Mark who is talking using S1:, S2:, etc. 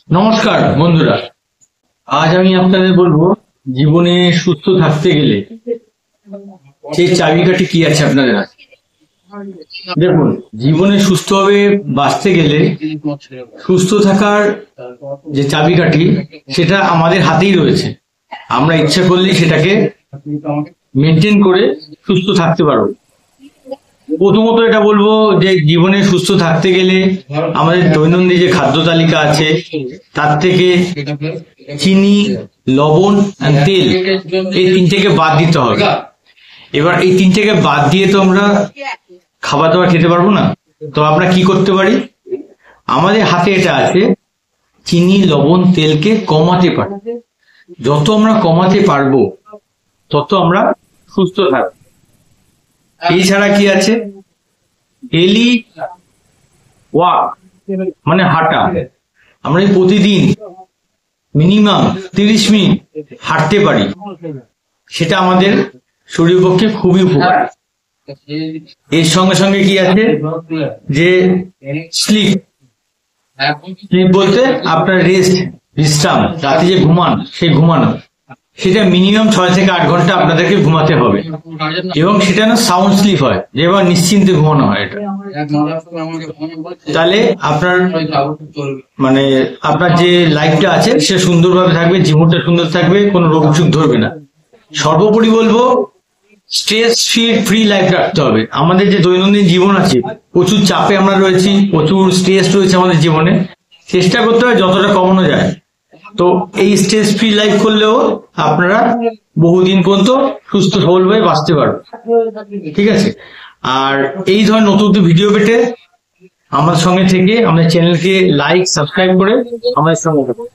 S1: নমস্কার বন্ধুরা, আজ আমি আপনাদের বলবো জীবনে সুস্থ থাকতে গেলে সেই চাবিকাঠি কি আছে আপনাদের হাতে। দেখুন, জীবনে সুস্থভাবে বাঁচতে গেলে সুস্থ থাকার যে চাবিকাঠি সেটা আমাদের হাতেই রয়েছে। আমরা ইচ্ছা করলেই সেটাকে মেনটেন করে সুস্থ থাকতে পারবো। প্রথমত এটা বলবো যে জীবনে সুস্থ থাকতে গেলে আমাদের দৈনন্দিন যে খাদ্য তালিকা আছে তার থেকে চিনি, লবণ আর তেল এই তিনটেকে বাদ দিতে হবে। এবার এই তিনটেকে বাদ দিয়ে তো আমরা খাবার দাবার খেতে পারবো না। তো আমরা কি করতে পারি, আমাদের হাতে এটা আছে, চিনি, লবণ, তেলকে কমাতে পারি। যত আমরা কমাতে পারবো তত আমরা সুস্থ থাকবো। এছাড়া কি আছে, ডেলি ওয়াক মানে হাঁটা। আমরা প্রতিদিন মিনিমাম 30 মিনিট হাঁটতে পারি, সেটা আমাদের শরীরের পক্ষে খুবই উপকার। এর সঙ্গে সঙ্গে কি আছে যে স্লিপ বলতে আপনার রেস্ট, বিশ্রাম, রাতে যে ঘুমান সেই ঘুমানো, সেটা মিনিমাম 6 থেকে 8 ঘন্টা আপনাদেরকে ঘুমাতে হবে। এবং সেটা না সাউন্ড স্লিপ হয়, যেবার নিশ্চিন্তে ঘুমানো হয়। এটা তাহলে আপনার মানে আপনার যে লাইফটা আছে সে সুন্দরভাবে থাকবে, জীবনটা সুন্দর থাকবে, কোনো রোগ চুক ধরবে না। সর্বোপরি বলবো স্ট্রেস ফ্রি লাইফ রাখতে হবে। আমাদের যে দৈনন্দিন জীবন আছে, প্রচুর চাপে আমরা রয়েছি, প্রচুর স্ট্রেস রয়েছে আমাদের জীবনে। চেষ্টা করতে হবে যতটা কমানো যায়। তো এই স্ট্রেস ফ্রি লাইফ করলেও আপনারা বহুদিন পর্যন্ত সুস্থ সবলভাবে বাঁচতে পারবেন। ঠিক আছে? আর এই ধরনের নতুন নতুন ভিডিও পেতে আমার সঙ্গে থেকে আমাদের চ্যানেলকে লাইক, সাবস্ক্রাইব করে আমাদের সঙ্গে থাকুন।